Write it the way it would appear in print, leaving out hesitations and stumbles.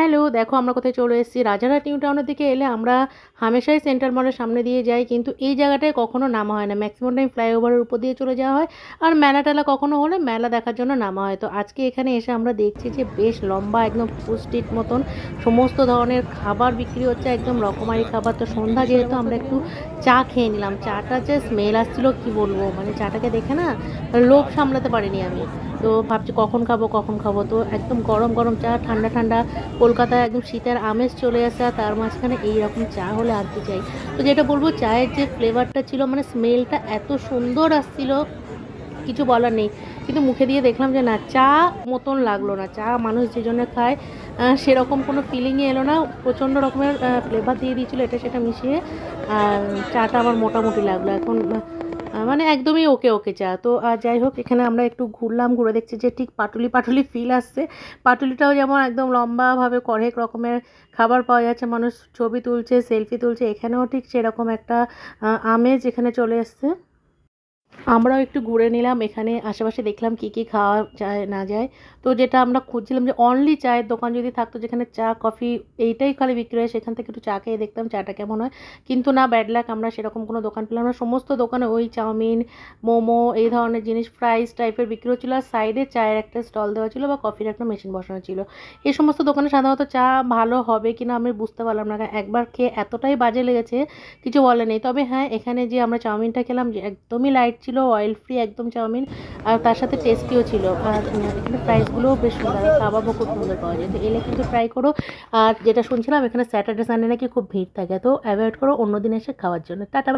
Hello, দেখো আমরা কোথায় চলে এসেছি। রাজারহাট নিউ টাউনের দিকে এলে আমরা হামেশাই সেন্ট্রাল মলের সামনে দিয়ে যাই, কিন্তু এই জায়গাটায় কখনো নামা হয় না। ম্যাক্সিমাম টাইম ফ্লাইওভারের উপর দিয়ে চলে যাওয়া হয়। আর মেলা টেলা কখনো হলে মেলা দেখার জন্য নামা হয়। তো আজকে এখানে এসে আমরা দেখছি যে বেশ লম্বা একদম ফুড স্ট্রিট মতন সমস্ত ধরনের খাবার বিক্রি হচ্ছে, একদম রকমারি খাবার। তো সন্ধ্যা যেহেতু আমরা একটু চা খেয়ে নিলাম। চাটা যে স্মেল আসছিল কি বলবো, মানে চাটাকে দেখে না লোভ সামলাতে পারিনি আমি। তো ভাবছি কখন খাবো কখন খাবো, তো একদম গরম গরম চা, ঠান্ডা ঠান্ডা কলকাতায় একদম শীতের আমেজ চলে আসে, আর তার মাঝখানে এইরকম চা হলে আর কি চাই। তো যেটা বলবো, চায়ের যে ফ্লেভারটা ছিল, মানে স্মেলটা এত সুন্দর আসছিল, কিছু বলার নেই। কিন্তু মুখে দিয়ে দেখলাম যে না, চা মতন লাগলো না। চা মানুষ যে জন্য খায় সেরকম কোনো ফিলিংই এলো না। প্রচণ্ড রকমের ফ্লেভার দিয়ে দিয়েছিলো এটা সেটা মিশিয়ে। আর চাটা আমার মোটামুটি লাগলো এখন, মানে একদমই ওকে ওকে চা। তো যাই হোক, এখানে আমরা একটু ঘুরলাম, ঘুরে দেখছি যে ঠিক পাটুলি পাটুলি ফিল আসছে। পাটুলিটাও যেমন একদম লম্বাভাবে কয়েক রকমের খাবার পাওয়া যাচ্ছে, মানুষ ছবি তুলছে, সেলফি তুলছে, এখানেও ঠিক সেরকম একটা আমেজ এখানে চলে এসছে। আমরাও একটু ঘুরে নিলাম এখানে আশেপাশে, দেখলাম কি কি খাওয়া যায় না যায়। তো যেটা আমরা খুঁজছিলাম যে অনলি চায়ের দোকান যদি থাকতো, যেখানে চা কফি এইটাই খালি বিক্রি হয়, সেখান থেকে একটু চা খেয়ে দেখতাম চাটা কেমন হয়। কিন্তু না, ব্যাড লাক, আমরা সেরকম কোনো দোকান পেলাম না। সমস্ত দোকানে ওই চাউমিন, মোমো, এই ধরনের জিনিস, ফ্রাইস টাইপের বিক্রি হচ্ছিলো। আর সাইডে চায়ের একটা স্টল দেওয়া ছিল বা কফির একটা মেশিন বসানো ছিল। এই সমস্ত দোকানে সাধারণত চা ভালো হবে কিনা আমি বুঝতে পারলাম না, কারণ একবার খেয়ে এতটাই বাজে লেগেছে কিছু বলে নেই। তবে হ্যাঁ, এখানে যে আমরা চাউমিনটা খেলাম, যে একদমই লাইট ছিল, অয়েল ফ্রি একদম চাউমিন, আর তার সাথে টেস্টিও ছিল। আর এখানে প্রাইসগুলোও বেশ সুন্দর, আর কাবাবও খুব সুন্দর পাওয়া যায়। তো এলে কিন্তু ট্রাই করো। আর যেটা শুনছিলাম, এখানে স্যাটারডে সানডে নাকি খুব ভিড় থাকে, তো অ্যাভয়েড করো অন্য দিন এসে খাওয়ার জন্য। টাটা।